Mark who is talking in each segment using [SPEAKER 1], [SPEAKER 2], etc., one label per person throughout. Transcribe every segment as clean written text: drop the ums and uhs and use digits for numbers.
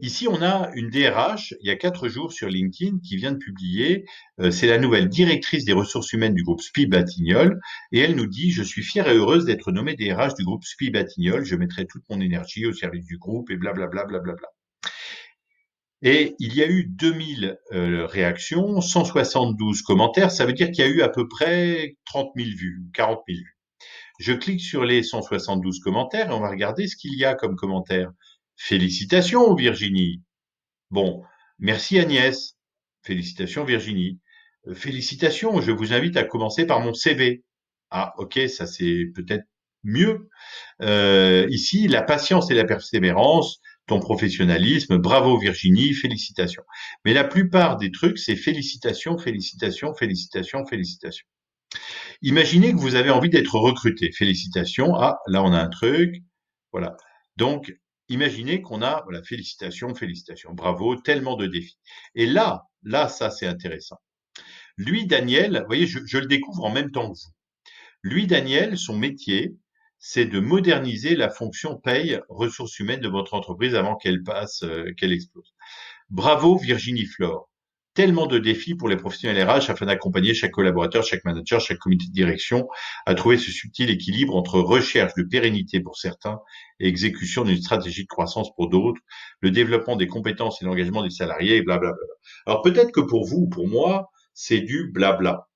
[SPEAKER 1] Ici, on a une DRH, il y a 4 jours sur LinkedIn, qui vient de publier, c'est la nouvelle directrice des ressources humaines du groupe SPI Batignolles, et elle nous dit: «Je suis fière et heureuse d'être nommée DRH du groupe SPI Batignolles, je mettrai toute mon énergie au service du groupe» et blablabla, blablabla. Et il y a eu 2000 réactions, 172 commentaires, ça veut dire qu'il y a eu à peu près 30 000 vues, 40 000 vues. Je clique sur les 172 commentaires et on va regarder ce qu'il y a comme commentaires. Félicitations Virginie. Bon, merci Agnès. Félicitations Virginie. Félicitations, je vous invite à commencer par mon CV. Ah, ok, ça c'est peut-être mieux. Ici, la patience et la persévérance, ton professionnalisme, bravo Virginie, félicitations. Mais la plupart des trucs, c'est félicitations, félicitations, félicitations, félicitations. Imaginez que vous avez envie d'être recruté. Félicitations. Ah, là on a un truc. Voilà. Donc, imaginez qu'on a, voilà, félicitations, félicitations, bravo, tellement de défis. Et là, ça c'est intéressant. Lui, Daniel, vous voyez, je le découvre en même temps que vous. Lui, Daniel, son métier, c'est de moderniser la fonction paye ressources humaines de votre entreprise avant qu'elle passe, qu'elle explose. Bravo Virginie Flore. Tellement de défis pour les professionnels RH afin d'accompagner chaque collaborateur, chaque manager, chaque comité de direction à trouver ce subtil équilibre entre recherche de pérennité pour certains et exécution d'une stratégie de croissance pour d'autres, le développement des compétences et l'engagement des salariés, blablabla. Alors peut-être que pour vous ou pour moi, c'est du blabla.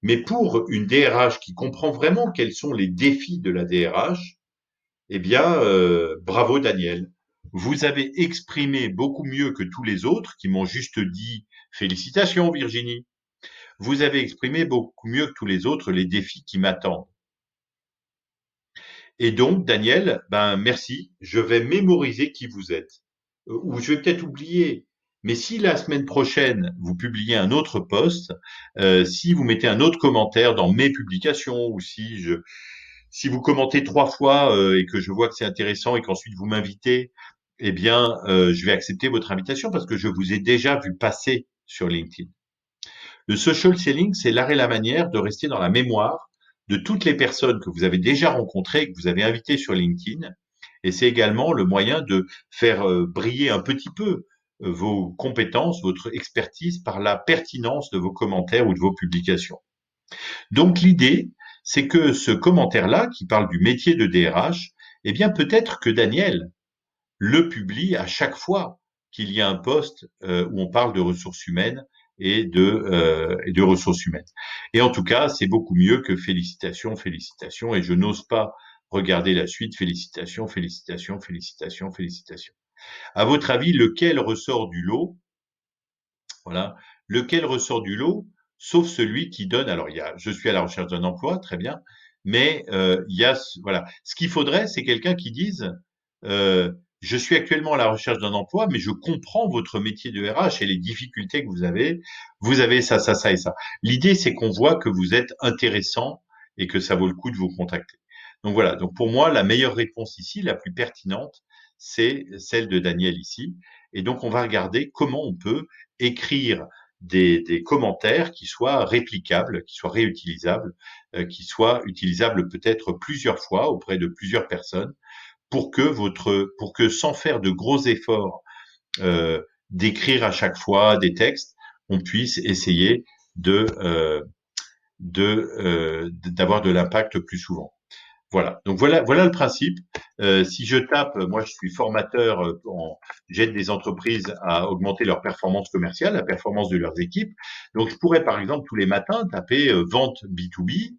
[SPEAKER 1] Mais pour une DRH qui comprend vraiment quels sont les défis de la DRH, eh bien, bravo Daniel. Vous avez exprimé beaucoup mieux que tous les autres qui m'ont juste dit félicitations Virginie. Vous avez exprimé beaucoup mieux que tous les autres les défis qui m'attendent. Et donc, Daniel, ben merci. Je vais mémoriser qui vous êtes. Ou je vais peut-être oublier. Mais si la semaine prochaine vous publiez un autre post, si vous mettez un autre commentaire dans mes publications, ou si vous commentez 3 fois et que je vois que c'est intéressant et qu'ensuite vous m'invitez, eh bien, je vais accepter votre invitation parce que je vous ai déjà vu passer sur LinkedIn. Le social selling, c'est l'art et la manière de rester dans la mémoire de toutes les personnes que vous avez déjà rencontrées, que vous avez invitées sur LinkedIn. Et c'est également le moyen de faire briller un petit peu vos compétences, votre expertise par la pertinence de vos commentaires ou de vos publications. Donc l'idée, c'est que ce commentaire-là, qui parle du métier de DRH, eh bien peut-être que Daniel le publie à chaque fois qu'il y a un poste où on parle de ressources humaines et de ressources humaines. Et en tout cas, c'est beaucoup mieux que félicitations, félicitations, et je n'ose pas regarder la suite, félicitations, félicitations, félicitations, félicitations. À votre avis, lequel ressort du lot? Voilà. Lequel ressort du lot, sauf celui qui donne, alors il y a je suis à la recherche d'un emploi, très bien, mais il y a voilà. Ce qu'il faudrait, c'est quelqu'un qui dise je suis actuellement à la recherche d'un emploi, mais je comprends votre métier de RH et les difficultés que vous avez. Vous avez ça, ça, ça et ça. L'idée, c'est qu'on voit que vous êtes intéressant et que ça vaut le coup de vous contacter. Donc voilà. Donc pour moi, la meilleure réponse ici, la plus pertinente, c'est celle de Daniel ici. Et donc on va regarder comment on peut écrire des commentaires qui soient réplicables, qui soient réutilisables, qui soient utilisables peut-être plusieurs fois auprès de plusieurs personnes pour que sans faire de gros efforts d'écrire à chaque fois des textes, on puisse essayer d'avoir de l'impact plus souvent. Voilà. Donc voilà le principe. Si je tape, moi je suis formateur, j'aide des entreprises à augmenter leur performance commerciale, la performance de leurs équipes. Donc je pourrais par exemple tous les matins taper vente B2B,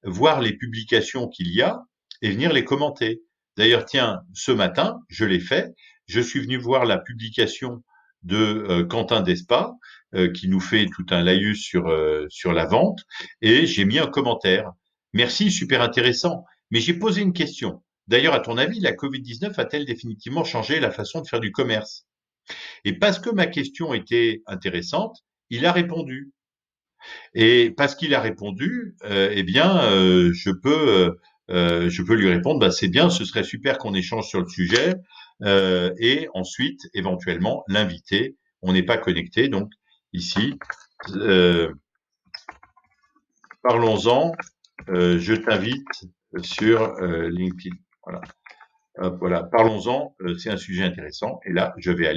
[SPEAKER 1] voir les publications qu'il y a et venir les commenter. D'ailleurs, tiens, ce matin, je l'ai fait. Je suis venu voir la publication de Quentin Despas, qui nous fait tout un laïus sur la vente, et j'ai mis un commentaire. Merci, super intéressant. Mais j'ai posé une question. D'ailleurs, à ton avis, la Covid-19 a-t-elle définitivement changé la façon de faire du commerce? Et parce que ma question était intéressante, il a répondu. Et parce qu'il a répondu, eh bien, je peux lui répondre, bah, c'est bien, ce serait super qu'on échange sur le sujet, et ensuite, éventuellement, l'inviter. On n'est pas connecté, donc ici, euh, parlons-en. Je t'invite sur LinkedIn. Voilà. Voilà, parlons-en, c'est un sujet intéressant. Et là, je vais aller